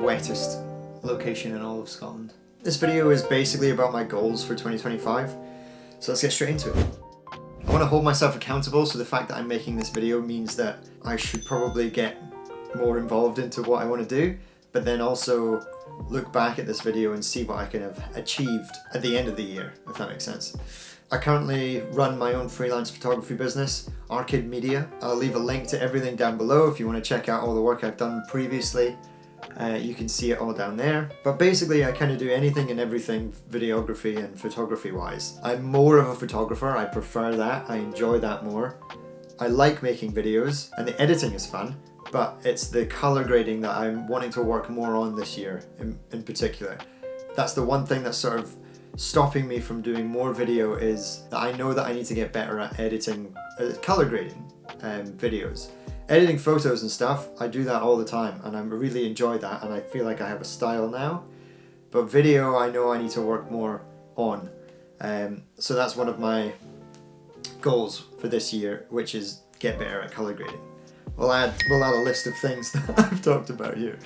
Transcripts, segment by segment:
wettest location in all of Scotland. This video is basically about my goals for 2025, so let's get straight into it. I want to hold myself accountable, so the fact that I'm making this video means that I should probably get more involved into what I want to do, but then also look back at this video and see what I can have achieved at the end of the year, if that makes sense. I currently run my own freelance photography business, Arcade Media. I'll leave a link to everything down below if you want to check out all the work I've done previously. You can see it all down there. But basically I kind of do anything and everything videography and photography wise. I'm more of a photographer, I prefer that, I enjoy that more. I like making videos and the editing is fun, but it's the color grading that I'm wanting to work more on this year in particular. That's the one thing that's sort of stopping me from doing more video, is that I know that I need to get better at editing, color grading videos. Editing photos and stuff, I do that all the time and I really enjoy that and I feel like I have a style now. But video, I know I need to work more on. So that's one of my goals for this year, which is get better at color grading. We'll add a list of things that I've talked about here.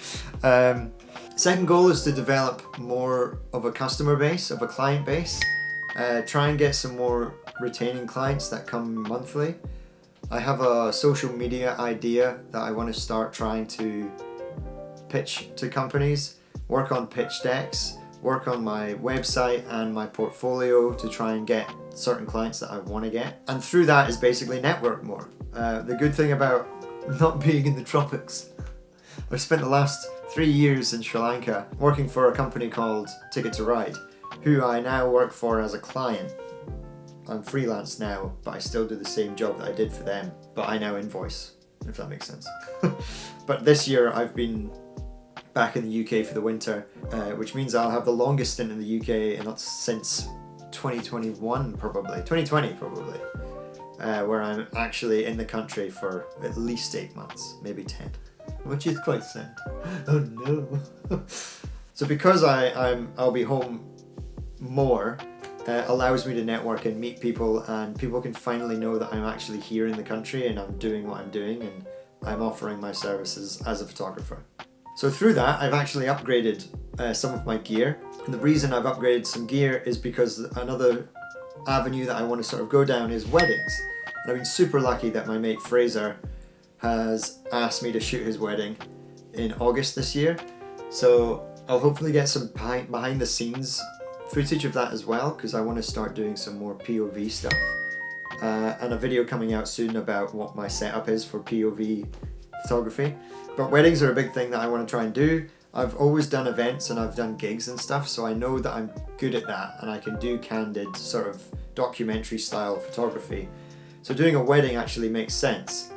Second goal is to develop more of a customer base, of a client base. Try and get some more retaining clients that come monthly. I have a social media idea that I want to start trying to pitch to companies, work on pitch decks, work on my website and my portfolio to try and get certain clients that I want to get. And through that is basically network more. The good thing about not being in the tropics, I've spent the last 3 years in Sri Lanka working for a company called Ticket to Ride, who I now work for as a client. I'm freelance now, but I still do the same job that I did for them, but I now invoice, if that makes sense. But this year I've been back in the UK for the winter, which means I'll have the longest stint in the UK and that's since 2021 probably, 2020 probably, where I'm actually in the country for at least 8 months, maybe 10. Which is quite sad. Oh no. So because I'll be home more, allows me to network and meet people, and people can finally know that I'm actually here in the country and I'm doing what I'm doing and I'm offering my services as a photographer. So through that I've actually upgraded some of my gear, and the reason I've upgraded some gear is because another avenue that I want to sort of go down is weddings. And I've been super lucky that my mate Fraser has asked me to shoot his wedding in August this year, so I'll hopefully get some behind the scenes footage of that as well, because I want to start doing some more POV stuff, and a video coming out soon about what my setup is for POV photography. But weddings are a big thing that I want to try and do. I've always done events and I've done gigs and stuff, so I know that I'm good at that and I can do candid sort of documentary style photography. So doing a wedding actually makes sense.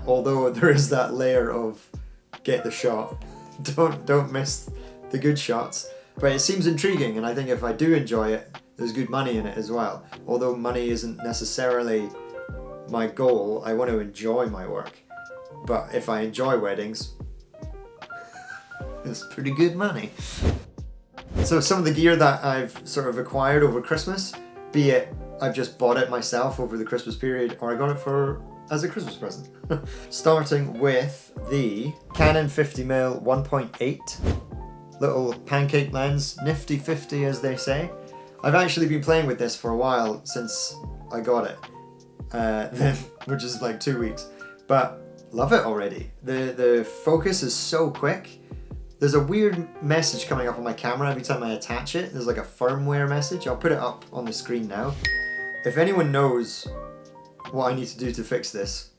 Although there is that layer of get the shot, don't miss the good shots. But it seems intriguing, and I think if I do enjoy it, there's good money in it as well. Although money isn't necessarily my goal, I want to enjoy my work. But if I enjoy weddings, it's pretty good money. So some of the gear that I've sort of acquired over Christmas, be it I've just bought it myself over the Christmas period, or I got it as a Christmas present. Starting with the Canon 50mm 1.8 little pancake lens, nifty 50 as they say. I've actually been playing with this for a while since I got it, which is like 2 weeks, but love it already. The focus is so quick. There's a weird message coming up on my camera every time I attach it. There's like a firmware message. I'll put it up on the screen now. If anyone knows what I need to do to fix this,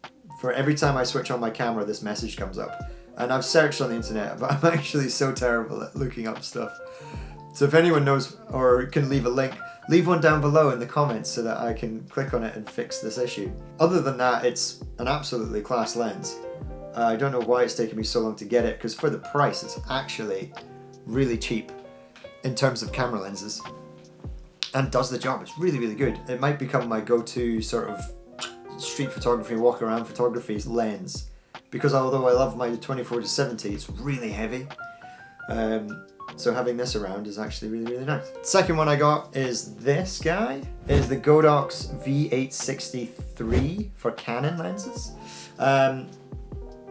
for every time I switch on my camera this message comes up. And I've searched on the internet, but I'm actually so terrible at looking up stuff. So if anyone knows or can leave a link, leave one down below in the comments so that I can click on it and fix this issue. Other than that, it's an absolutely class lens. I don't know why it's taken me so long to get it, because for the price it's actually really cheap in terms of camera lenses. And does the job, it's really, really good. It might become my go-to sort of street photography, walk around photography lens. Because although I love my 24-70, it's really heavy. So having this around is actually really, really nice. Second one I got is this guy. It is the Godox V863 for Canon lenses.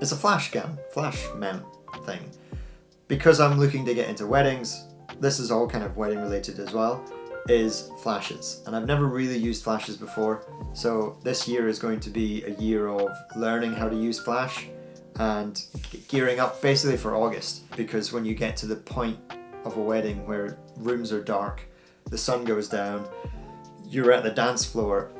It's a flash mount thing. because I'm looking to get into weddings, this is all kind of wedding related as well, is flashes. And I've never really used flashes before, so this year is going to be a year of learning how to use flash and gearing up basically for August, because when you get to the point of a wedding where rooms are dark, the sun goes down, you're at the dance floor,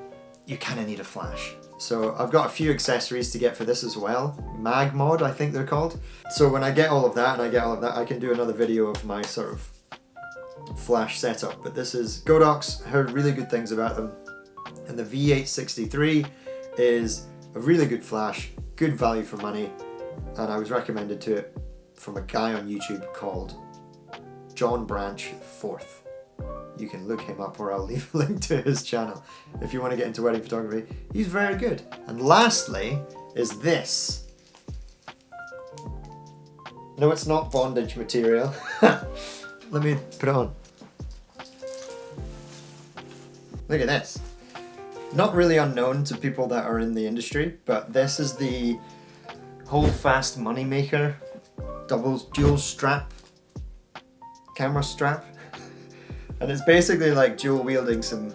you kind of need a flash. So I've got a few accessories to get for this as well. Mag mod, I think they're called. So when I get all of that I can do another video of my sort of flash setup. But this is Godox, heard really good things about them. And the V863 is a really good flash, good value for money. And I was recommended to it from a guy on YouTube called John Branch 4th. You can look him up, or I'll leave a link to his channel if you want to get into wedding photography. He's very good. And lastly is this. No, it's not bondage material. Let me put it on. Look at this. Not really unknown to people that are in the industry, but this is the Holdfast Moneymaker dual strap camera strap. And it's basically like dual wielding some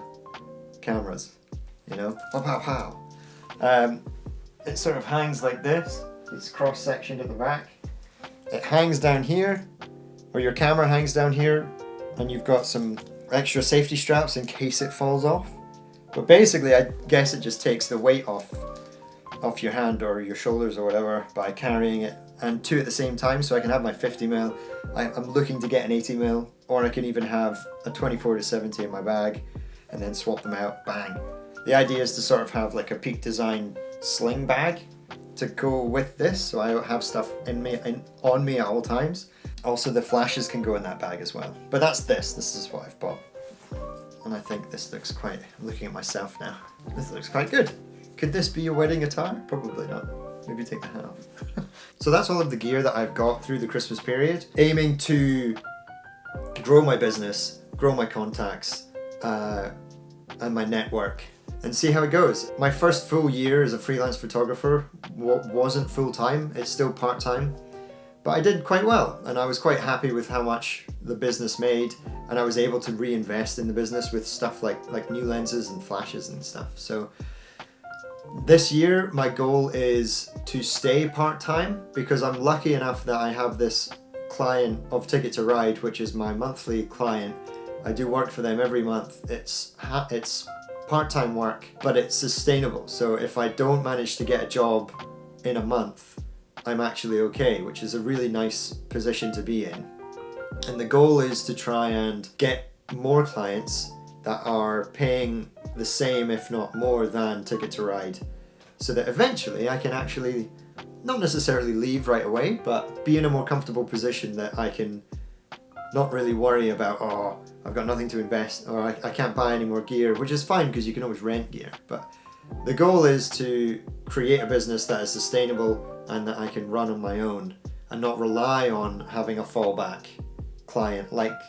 cameras, you know? Pow, pow, pow. It sort of hangs like this. It's cross-sectioned at the back. It hangs down here, or your camera hangs down here, and you've got some extra safety straps in case it falls off. But basically, I guess it just takes the weight off your hand or your shoulders or whatever by carrying it, and two at the same time, so I can have my 50mm. I'm looking to get an 80mm, or I can even have a 24-70 in my bag and then swap them out, bang. The idea is to sort of have like a Peak Design sling bag to go with this, so I have stuff on me at all times. Also, the flashes can go in that bag as well. But that's this is what I've bought. And I think this looks quite, I'm looking at myself now, this looks quite good. Could this be your wedding attire? Probably not. Maybe take the hat off. So that's all of the gear that I've got through the Christmas period, aiming to grow my business, grow my contacts, and my network, and see how it goes. My first full year as a freelance photographer wasn't full-time, it's still part-time, but I did quite well, and I was quite happy with how much the business made, and I was able to reinvest in the business with stuff like new lenses and flashes and stuff. So this year, my goal is to stay part-time, because I'm lucky enough that I have this client of Ticket to Ride, which is my monthly client. I do work for them every month. It's part-time work, but it's sustainable. So if I don't manage to get a job in a month, I'm actually okay, which is a really nice position to be in. And the goal is to try and get more clients that are paying the same, if not more, than Ticket to Ride, so that eventually I can actually not necessarily leave right away, but be in a more comfortable position that I can not really worry about, oh, I've got nothing to invest, or I can't buy any more gear, which is fine because you can always rent gear. But the goal is to create a business that is sustainable and that I can run on my own and not rely on having a fallback client like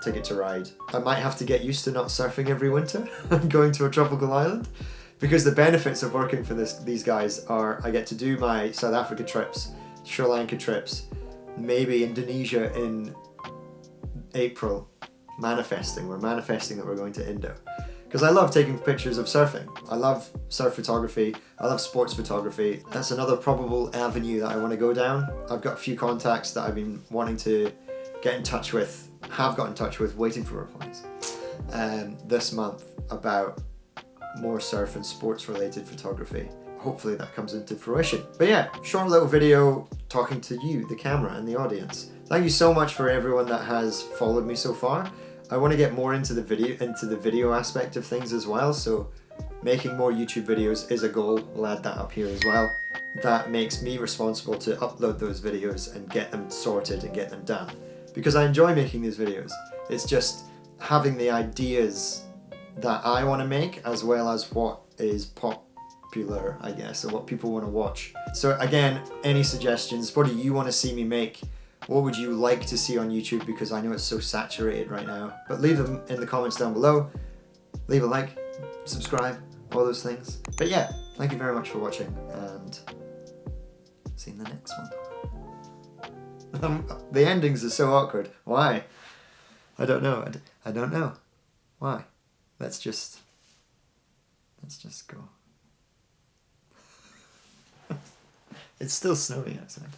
Ticket to Ride. I might have to get used to not surfing every winter and going to a tropical island, because the benefits of working for these guys are I get to do my South Africa trips, Sri Lanka trips, maybe Indonesia in April. We're manifesting that we're going to Indo, because I love taking pictures of surfing. I love surf photography, I love sports photography. That's another probable avenue that I want to go down. I've got a few contacts that I've been wanting to get in touch with, have got in touch with, waiting for replies this month about more surf and sports related photography. Hopefully that comes into fruition. But yeah, short little video talking to you, the camera and the audience. Thank you so much for everyone that has followed me so far. I want to get more into the video aspect of things as well, so making more YouTube videos is a goal. We'll add that up here as well. That makes me responsible to upload those videos and get them sorted and get them done, because I enjoy making these videos. It's just having the ideas that I want to make, as well as what is popular, I guess, or what people want to watch. So again, any suggestions? What do you want to see me make? What would you like to see on YouTube? Because I know it's so saturated right now. But leave them in the comments down below. Leave a like, subscribe, all those things. But yeah, thank you very much for watching, and see you in the next one. The endings are so awkward. Why? I don't know. I don't know. Why? Let's just go. It's still snowing outside.